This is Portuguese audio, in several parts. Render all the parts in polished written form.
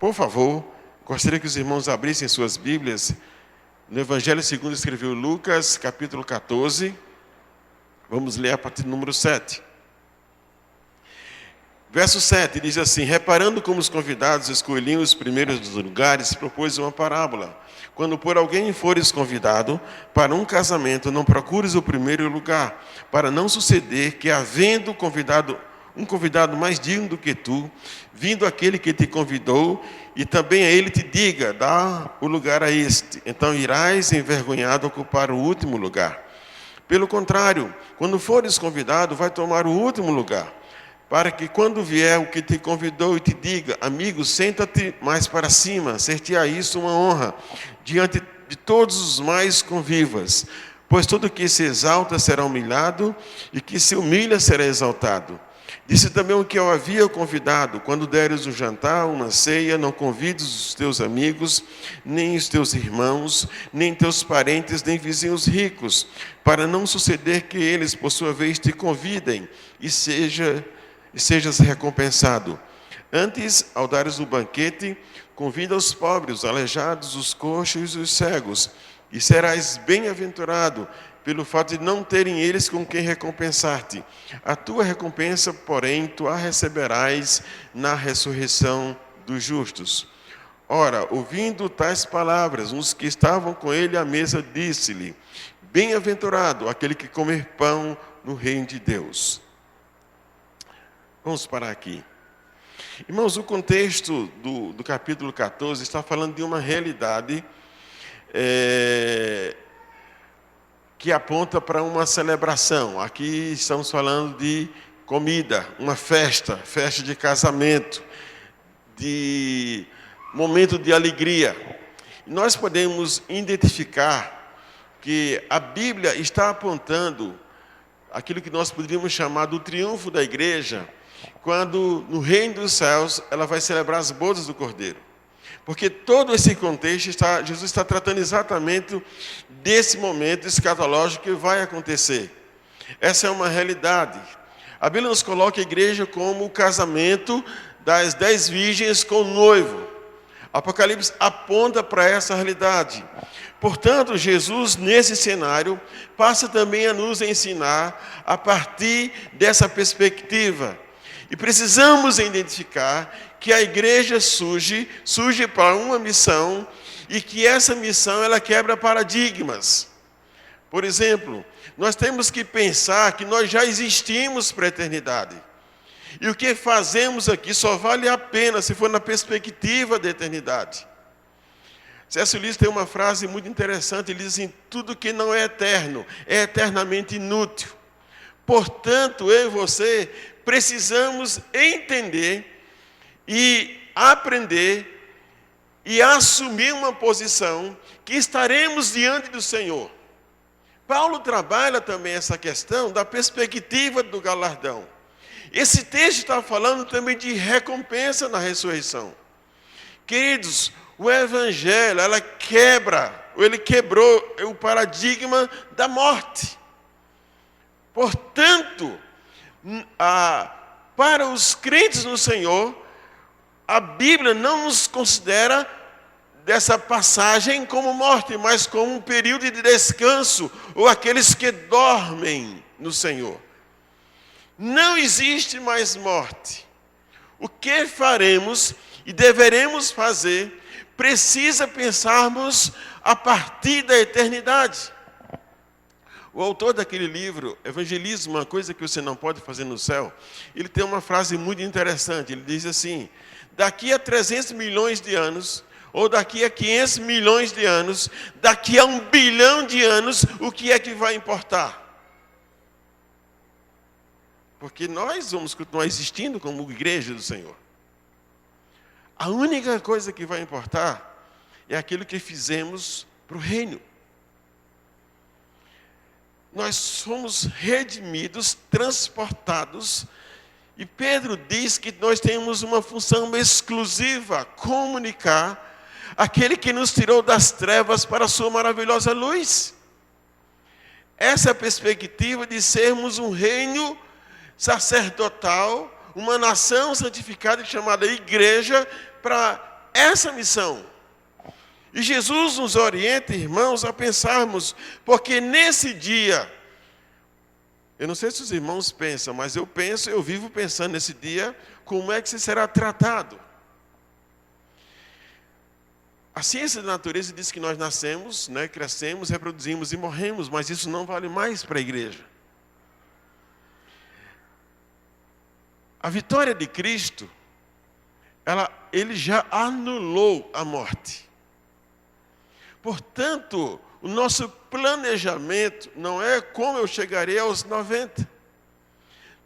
Por favor, gostaria que os irmãos abrissem suas Bíblias no Evangelho segundo escreveu Lucas, capítulo 14. Vamos ler a partir do número 7. Verso 7 diz assim: reparando como os convidados escolhiam os primeiros dos lugares, propôs uma parábola. Quando por alguém fores convidado para um casamento, não procures o primeiro lugar, para não suceder que, havendo um convidado mais digno do que tu, vindo aquele que te convidou, e também a ele te diga, dá o lugar a este, então irás envergonhado ocupar o último lugar. Pelo contrário, quando fores convidado, vai tomar o último lugar, para que quando vier o que te convidou e te diga, amigo, senta-te mais para cima, ser-te-á isso uma honra, diante de todos os mais convivas. Pois todo que se exalta será humilhado, e que se humilha será exaltado. Disse também o que eu havia convidado, quando deres um jantar, uma ceia, não convides os teus amigos, nem os teus irmãos, nem teus parentes, nem vizinhos ricos, para não suceder que eles, por sua vez, te convidem, e sejas recompensado. Antes, ao dares o banquete, convida os pobres, os aleijados, os coxos e os cegos, e serás bem-aventurado, pelo fato de não terem eles com quem recompensar-te. A tua recompensa, porém, tu a receberás na ressurreição dos justos. Ora, ouvindo tais palavras, uns que estavam com ele à mesa, disse-lhe, bem-aventurado aquele que comer pão no reino de Deus. Vamos parar aqui. Irmãos, o contexto do capítulo 14 está falando de uma realidade que aponta para uma celebração. Aqui estamos falando de comida, uma festa de casamento, de momento de alegria. Nós podemos identificar que a Bíblia está apontando aquilo que nós poderíamos chamar do triunfo da igreja, quando no reino dos céus ela vai celebrar as bodas do Cordeiro. Porque todo esse contexto, Jesus está tratando exatamente desse momento escatológico que vai acontecer. Essa é uma realidade. A Bíblia nos coloca a igreja como o casamento das 10 virgens com o noivo. Apocalipse aponta para essa realidade. Portanto, Jesus, nesse cenário, passa também a nos ensinar a partir dessa perspectiva. E precisamos identificar que a igreja surge para uma missão, e que essa missão ela quebra paradigmas. Por exemplo, nós temos que pensar que nós já existimos para a eternidade. E o que fazemos aqui só vale a pena se for na perspectiva da eternidade. C.S. Lewis tem uma frase muito interessante, ele diz assim, tudo que não é eterno é eternamente inútil. Portanto, eu e você precisamos entender e aprender e assumir uma posição que estaremos diante do Senhor. Paulo trabalha também essa questão da perspectiva do galardão. Esse texto está falando também de recompensa na ressurreição. Queridos, o Evangelho, ele quebrou o paradigma da morte. Portanto, para os crentes no Senhor, a Bíblia não nos considera dessa passagem como morte, mas como um período de descanso, ou aqueles que dormem no Senhor. Não existe mais morte. O que faremos e deveremos fazer, precisa pensarmos a partir da eternidade. O autor daquele livro, Evangelismo, uma coisa que você não pode fazer no céu, ele tem uma frase muito interessante, ele diz assim, daqui a 300 milhões de anos, ou daqui a 500 milhões de anos, daqui a 1 bilhão de anos, o que é que vai importar? Porque nós vamos continuar existindo como igreja do Senhor. A única coisa que vai importar é aquilo que fizemos para o reino. Nós somos redimidos, transportados, e Pedro diz que nós temos uma função exclusiva, comunicar aquele que nos tirou das trevas para a sua maravilhosa luz. Essa é a perspectiva de sermos um reino sacerdotal, uma nação santificada chamada igreja, para essa missão. E Jesus nos orienta, irmãos, a pensarmos, porque nesse dia, eu não sei se os irmãos pensam, mas eu vivo pensando nesse dia, como é que se será tratado. A ciência da natureza diz que nós nascemos, crescemos, reproduzimos e morremos, mas isso não vale mais para a igreja. A vitória de Cristo, ele já anulou a morte. Portanto, o nosso planejamento não é como eu chegarei aos 90.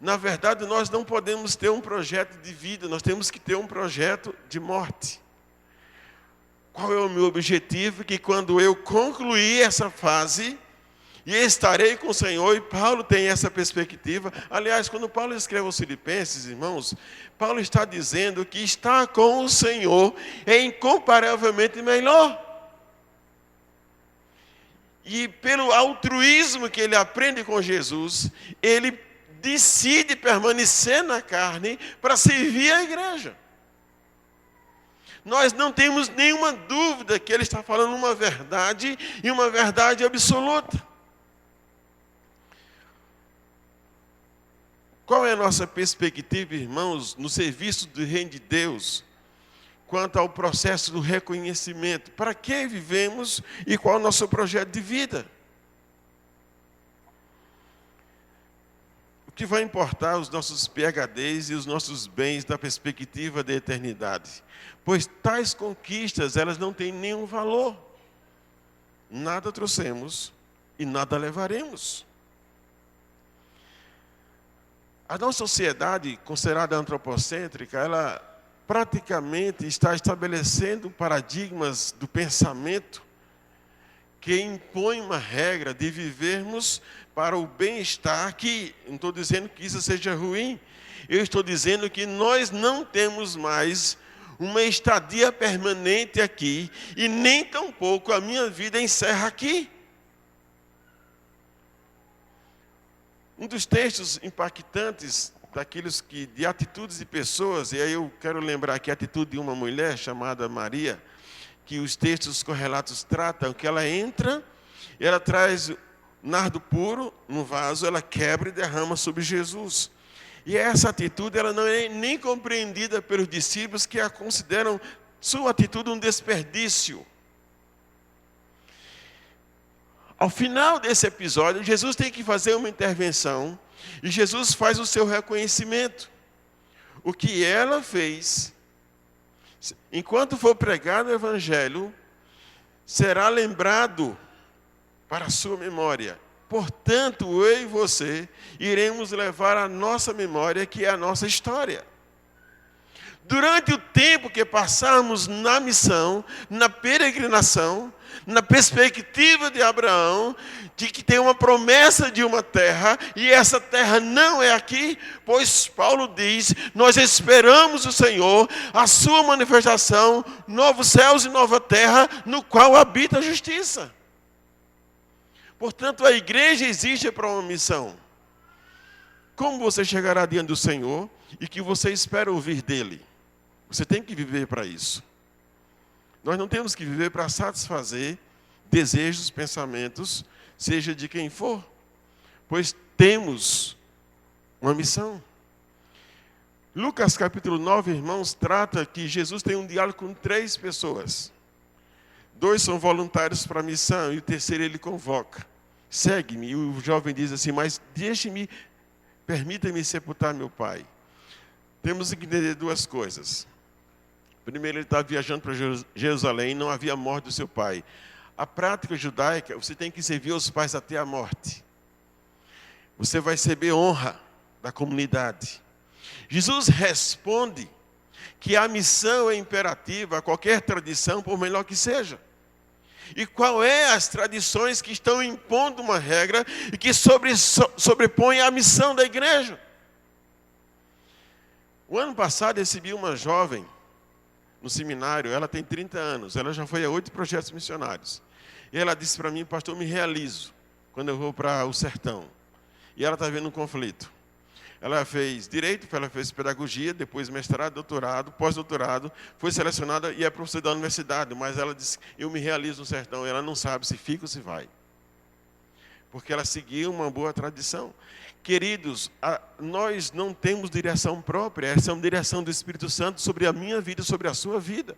Na verdade, nós não podemos ter um projeto de vida, nós temos que ter um projeto de morte. Qual é o meu objetivo? Que quando eu concluir essa fase, e estarei com o Senhor, e Paulo tem essa perspectiva. Aliás, quando Paulo escreve aos Filipenses, irmãos, Paulo está dizendo que estar com o Senhor é incomparavelmente melhor. E pelo altruísmo que ele aprende com Jesus, ele decide permanecer na carne para servir a igreja. Nós não temos nenhuma dúvida que ele está falando uma verdade e uma verdade absoluta. Qual é a nossa perspectiva, irmãos, no serviço do Reino de Deus, quanto ao processo do reconhecimento? Para que vivemos e qual é o nosso projeto de vida? O que vai importar os nossos PhDs e os nossos bens da perspectiva da eternidade? Pois tais conquistas, elas não têm nenhum valor. Nada trouxemos e nada levaremos. A nossa sociedade, considerada antropocêntrica, ela praticamente está estabelecendo paradigmas do pensamento que impõem uma regra de vivermos para o bem-estar, que não estou dizendo que isso seja ruim, eu estou dizendo que nós não temos mais uma estadia permanente aqui, e nem tampouco a minha vida encerra aqui. Um dos textos impactantes daqueles de atitudes de pessoas, e aí eu quero lembrar aqui a atitude de uma mulher chamada Maria, que os textos correlatos tratam, que ela entra, e ela traz nardo puro no vaso, ela quebra e derrama sobre Jesus. E essa atitude ela não é nem compreendida pelos discípulos, que a consideram sua atitude um desperdício. Ao final desse episódio, Jesus tem que fazer uma intervenção, e Jesus faz o seu reconhecimento. O que ela fez, enquanto for pregado o Evangelho, será lembrado para a sua memória. Portanto, eu e você iremos levar a nossa memória, que é a nossa história. Durante o tempo que passarmos na missão, na peregrinação, na perspectiva de Abraão, de que tem uma promessa de uma terra, e essa terra não é aqui, pois Paulo diz, nós esperamos o Senhor, a sua manifestação, novos céus e nova terra, no qual habita a justiça. Portanto, a igreja existe para uma missão. Como você chegará diante do Senhor e que você espera ouvir dele? Você tem que viver para isso. Nós não temos que viver para satisfazer desejos, pensamentos, seja de quem for, pois temos uma missão. Lucas capítulo 9, irmãos, trata que Jesus tem um diálogo com 3 pessoas. 2 são voluntários para a missão e o terceiro ele convoca. Segue-me. E o jovem diz assim, mas permita-me sepultar meu pai. Temos que entender 2 coisas. Primeiro, ele estava viajando para Jerusalém e não havia morte do seu pai. A prática judaica, você tem que servir os pais até a morte. Você vai receber honra da comunidade. Jesus responde que a missão é imperativa a qualquer tradição, por melhor que seja. E qual é as tradições que estão impondo uma regra e que sobrepõem a missão da igreja? O ano passado recebi uma jovem no seminário, ela tem 30 anos, ela já foi a 8 projetos missionários. E ela disse para mim, pastor, me realizo quando eu vou para o sertão. E ela está vendo um conflito. Ela fez direito, ela fez pedagogia, depois mestrado, doutorado, pós-doutorado, foi selecionada e é professora da universidade, mas ela disse, eu me realizo no sertão, ela não sabe se fica ou se vai. Porque ela seguiu uma boa tradição. Queridos, nós não temos direção própria, essa é uma direção do Espírito Santo sobre a minha vida, sobre a sua vida.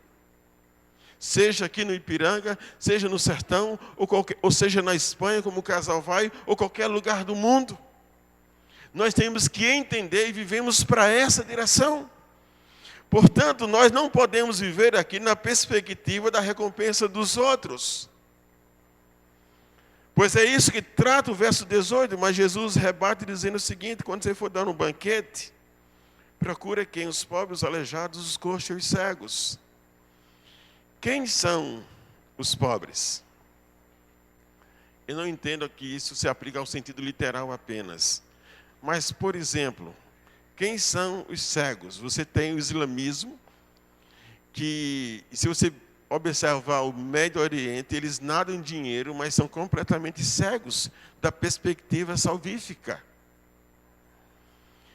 Seja aqui no Ipiranga, seja no sertão, ou seja na Espanha, como o casal vai, ou qualquer lugar do mundo. Nós temos que entender e vivemos para essa direção. Portanto, nós não podemos viver aqui na perspectiva da recompensa dos outros. Pois é isso que trata o verso 18, mas Jesus rebate dizendo o seguinte, quando você for dar um banquete, procura quem? Os pobres, os aleijados, os coxos e os cegos. Quem são os pobres? Eu não entendo que isso se aplica ao sentido literal apenas. Mas, por exemplo, quem são os cegos? Você tem o islamismo, que se você observar o Médio Oriente, eles nadam em dinheiro, mas são completamente cegos da perspectiva salvífica.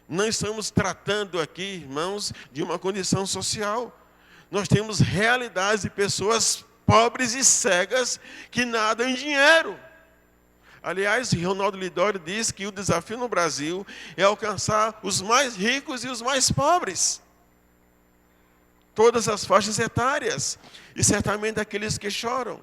Não estamos tratando aqui, irmãos, de uma condição social. Nós temos realidades de pessoas pobres e cegas que nadam em dinheiro. Aliás, Ronaldo Lidório diz que o desafio no Brasil é alcançar os mais ricos e os mais pobres. Todas as faixas etárias. E certamente aqueles que choram.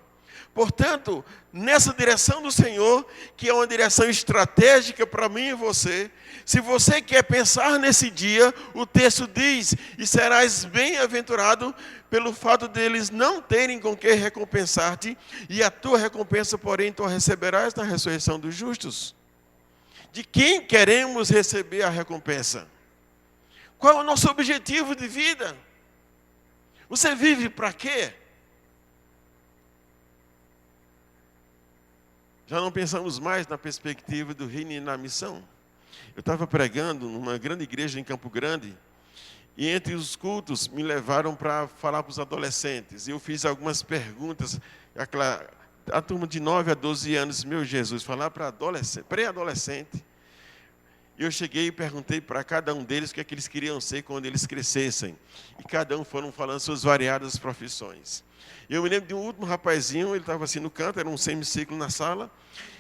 Portanto, nessa direção do Senhor, que é uma direção estratégica para mim e você, se você quer pensar nesse dia, o texto diz, e serás bem-aventurado pelo fato deles não terem com que recompensar-te, e a tua recompensa, porém, tu receberás na ressurreição dos justos. De quem queremos receber a recompensa? Qual é o nosso objetivo de vida? Você vive para quê? Já não pensamos mais na perspectiva do reino e na missão? Eu estava pregando numa grande igreja em Campo Grande, e entre os cultos me levaram para falar para os adolescentes. Eu fiz algumas perguntas, a turma de 9 a 12 anos, meu Jesus, falar para adolescente, pré-adolescente. Eu cheguei e perguntei para cada um deles o que é que eles queriam ser quando eles crescessem. E cada um foram falando suas variadas profissões. Eu me lembro de um último rapazinho, ele estava assim no canto, era um semiciclo na sala,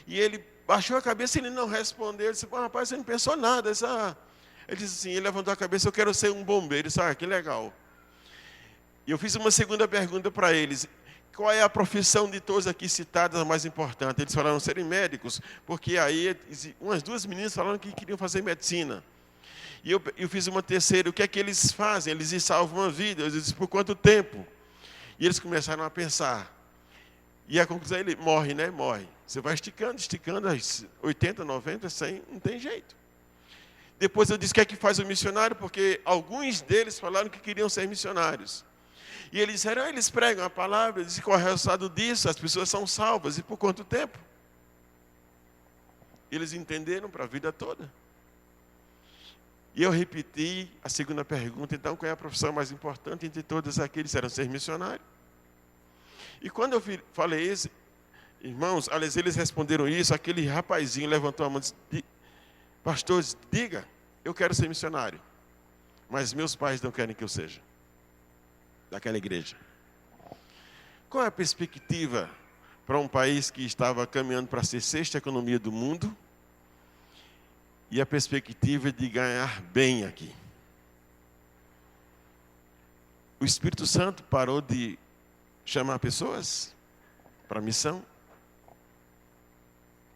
e ele baixou a cabeça e ele não respondeu. Eu disse, rapaz, você não pensou nada. Ele disse assim, ele levantou a cabeça, eu quero ser um bombeiro. Eu disse, que legal. E eu fiz uma segunda pergunta para eles. Qual é a profissão de todos aqui citados a mais importante? Eles falaram serem médicos, porque aí umas duas meninas falaram que queriam fazer medicina. E eu fiz uma terceira, o que é que eles fazem? Eles salvam uma vida. Eu disse, por quanto tempo? E eles começaram a pensar. E a conclusão, ele morre, né? Morre. Você vai esticando, 80, 90, 100, não tem jeito. Depois eu disse, o que é que faz o missionário? Porque alguns deles falaram que queriam ser missionários. E eles disseram, eles pregam a palavra, dizem qual é o resultado disso, as pessoas são salvas. E por quanto tempo? Eles entenderam para a vida toda. E eu repeti a segunda pergunta, então, qual é a profissão mais importante entre todas aqueles? Eram ser missionário. E quando eu falei isso, irmãos, aliás, eles responderam isso, aquele rapazinho levantou a mão e disse, pastor, diga, eu quero ser missionário, mas meus pais não querem que eu seja daquela igreja. Qual é a perspectiva para um país que estava caminhando para ser sexta economia do mundo e a perspectiva de ganhar bem aqui? O Espírito Santo parou de chamar pessoas para a missão?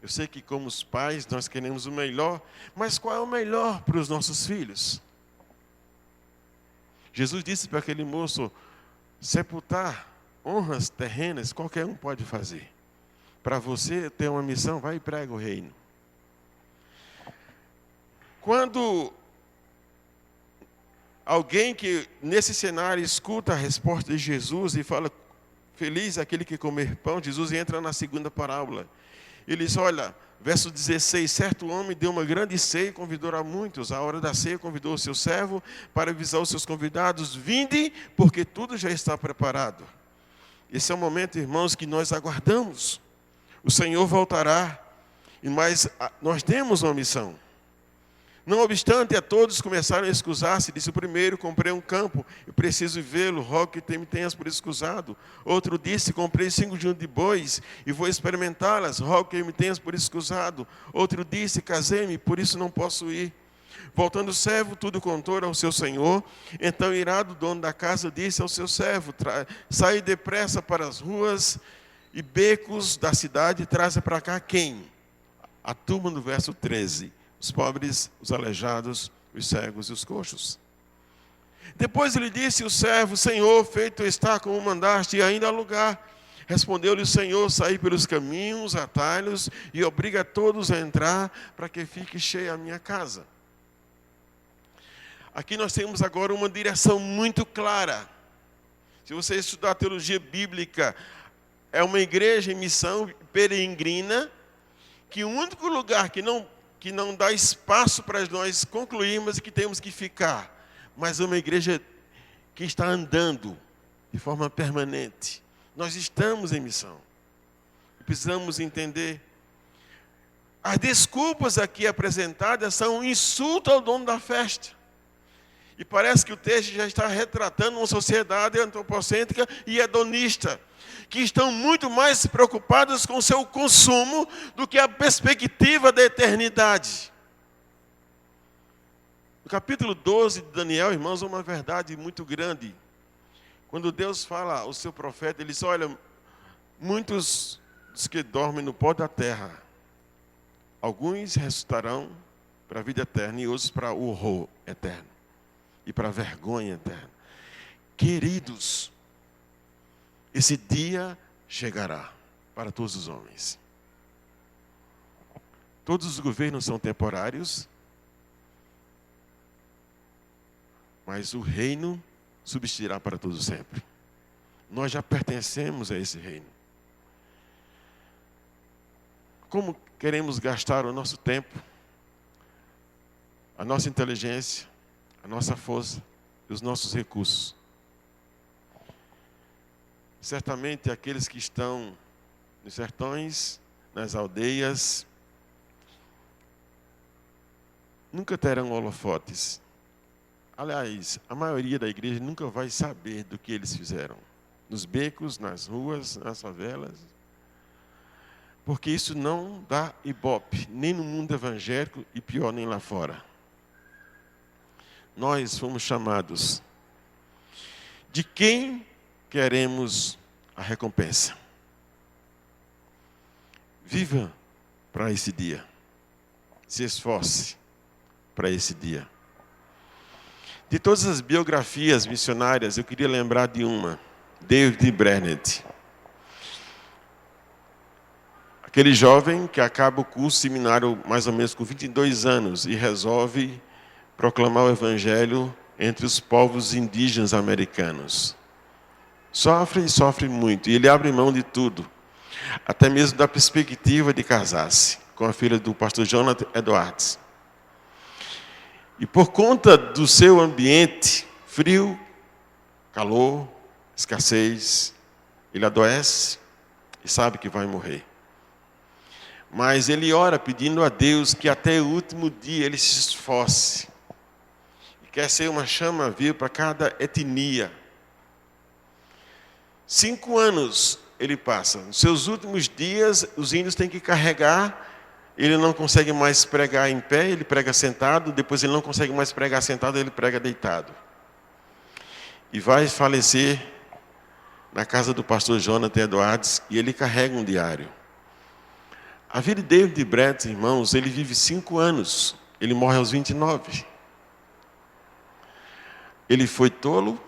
Eu sei que como os pais nós queremos o melhor, mas qual é o melhor para os nossos filhos? Jesus disse para aquele moço, sepultar honras terrenas, qualquer um pode fazer. Para você ter uma missão, vai e prega o reino. Quando alguém que nesse cenário escuta a resposta de Jesus e fala, feliz aquele que comer pão, Jesus entra na segunda parábola. Ele diz, olha, verso 16, certo homem deu uma grande ceia e convidou a muitos. À hora da ceia convidou o seu servo para avisar os seus convidados, vinde, porque tudo já está preparado. Esse é o momento, irmãos, que nós aguardamos. O Senhor voltará, mas nós temos uma missão. Não obstante, a todos começaram a escusar-se. Disse o primeiro: comprei um campo, eu preciso vê-lo, rogo que me tenhas por escusado. Outro disse: comprei 5 juntas de bois e vou experimentá-las, rogo que me tenhas por escusado. Outro disse: casei-me, por isso não posso ir. Voltando o servo, tudo contou ao seu senhor. Então, irado, o dono da casa disse ao seu servo: sai depressa para as ruas e becos da cidade e traza para cá quem? A turma do verso 13. Os pobres, os aleijados, os cegos e os coxos. Depois lhe disse o servo: Senhor, feito está como mandaste, e ainda há lugar. Respondeu-lhe o Senhor: saí pelos caminhos, atalhos, e obriga todos a entrar, para que fique cheia a minha casa. Aqui nós temos agora uma direção muito clara. Se você estudar teologia bíblica, é uma igreja em missão peregrina, que o único lugar que não dá espaço para nós concluirmos que temos que ficar, mas uma igreja que está andando de forma permanente. Nós estamos em missão. Precisamos entender. As desculpas aqui apresentadas são um insulto ao dono da festa. E parece que o texto já está retratando uma sociedade antropocêntrica e hedonista, que estão muito mais preocupados com o seu consumo do que a perspectiva da eternidade. No capítulo 12 de Daniel, irmãos, é uma verdade muito grande. Quando Deus fala ao seu profeta, ele diz: olha, muitos dos que dormem no pó da terra, alguns ressuscitarão para a vida eterna e outros para o horror eterno e para a vergonha eterna. Queridos, esse dia chegará para todos os homens. Todos os governos são temporários, mas o reino subsistirá para todos sempre. Nós já pertencemos a esse reino. Como queremos gastar o nosso tempo, a nossa inteligência, a nossa força e os nossos recursos? Certamente aqueles que estão nos sertões, nas aldeias, nunca terão holofotes. Aliás, a maioria da igreja nunca vai saber do que eles fizeram. Nos becos, nas ruas, nas favelas. Porque isso não dá ibope, nem no mundo evangélico e pior, nem lá fora. Nós fomos chamados. De quem queremos a recompensa? Viva para esse dia. Se esforce para esse dia. De todas as biografias missionárias, eu queria lembrar de uma. David Brainerd. Aquele jovem que acaba o curso seminário mais ou menos com 22 anos e resolve proclamar o evangelho entre os povos indígenas americanos. Sofre e sofre muito. E ele abre mão de tudo. Até mesmo da perspectiva de casar-se com a filha do pastor Jonathan Edwards. E por conta do seu ambiente frio, calor, escassez, ele adoece e sabe que vai morrer. Mas ele ora pedindo a Deus que até o último dia ele se esforce. E quer ser uma chama viva para cada etnia. 5 anos ele passa. Nos seus últimos dias, os índios têm que carregar. Ele não consegue mais pregar em pé, ele prega sentado. Depois ele não consegue mais pregar sentado, ele prega deitado. E vai falecer na casa do pastor Jonathan Edwards. E ele carrega um diário. A vida de David Brainerd, irmãos, ele vive 5 anos. Ele morre aos 29. Ele foi tolo.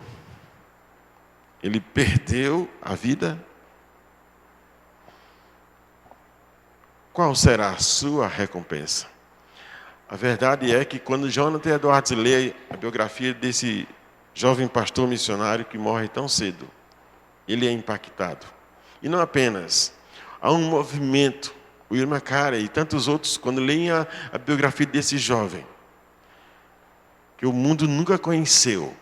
Ele perdeu a vida. Qual será a sua recompensa? A verdade é que quando Jonathan Edwards lê a biografia desse jovem pastor missionário que morre tão cedo, ele é impactado. E não apenas. Há um movimento, o Irmã Cara e tantos outros, quando leem a biografia desse jovem, que o mundo nunca conheceu,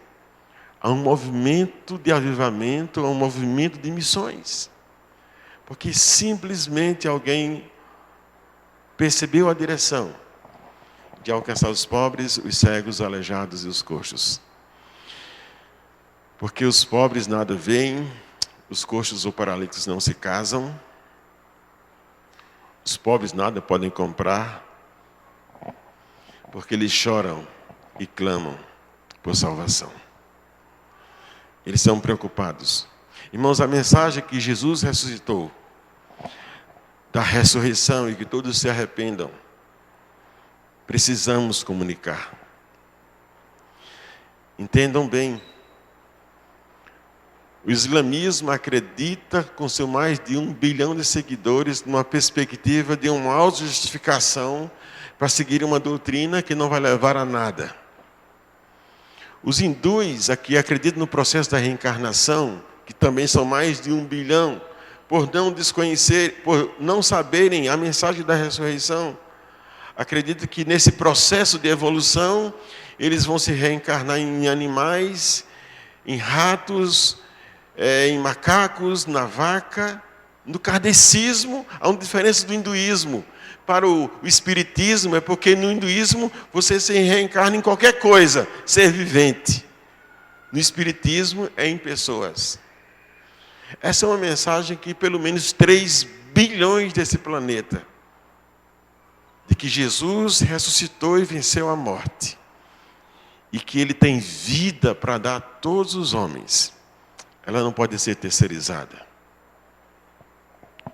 há um movimento de avivamento, há um movimento de missões. Porque simplesmente alguém percebeu a direção, de alcançar os pobres, os cegos, os aleijados e os coxos. Porque os pobres nada veem, os coxos ou paralíticos não se casam, os pobres nada podem comprar, porque eles choram e clamam por salvação. Eles são preocupados. Irmãos, a mensagem que Jesus ressuscitou, da ressurreição e que todos se arrependam, precisamos comunicar. Entendam bem, o islamismo acredita, com seu mais de 1 bilhão de seguidores, numa perspectiva de uma autojustificação para seguir uma doutrina que não vai levar a nada. Os hindus aqui acreditam no processo da reencarnação, que também são mais de 1 bilhão, por não desconhecer, por não saberem a mensagem da ressurreição. Acreditam que nesse processo de evolução, eles vão se reencarnar em animais, em ratos, em macacos, na vaca. No kardecismo, há uma diferença do hinduísmo. Para o espiritismo, é porque no hinduísmo você se reencarna em qualquer coisa, ser vivente. No espiritismo é em pessoas. Essa é uma mensagem que pelo menos 3 bilhões desse planeta, de que Jesus ressuscitou e venceu a morte, e que Ele tem vida para dar a todos os homens, ela não pode ser terceirizada.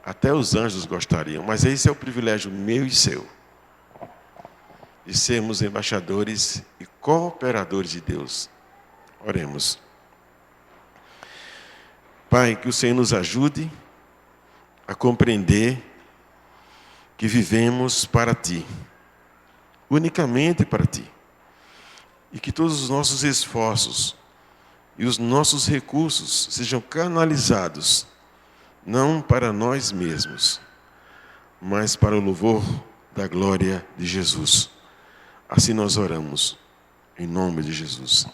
Até os anjos gostariam, mas esse é o privilégio meu e seu, de sermos embaixadores e cooperadores de Deus. Oremos. Pai, que o Senhor nos ajude a compreender que vivemos para Ti, unicamente para Ti, e que todos os nossos esforços e os nossos recursos sejam canalizados não para nós mesmos, mas para o louvor da glória de Jesus. Assim nós oramos, em nome de Jesus.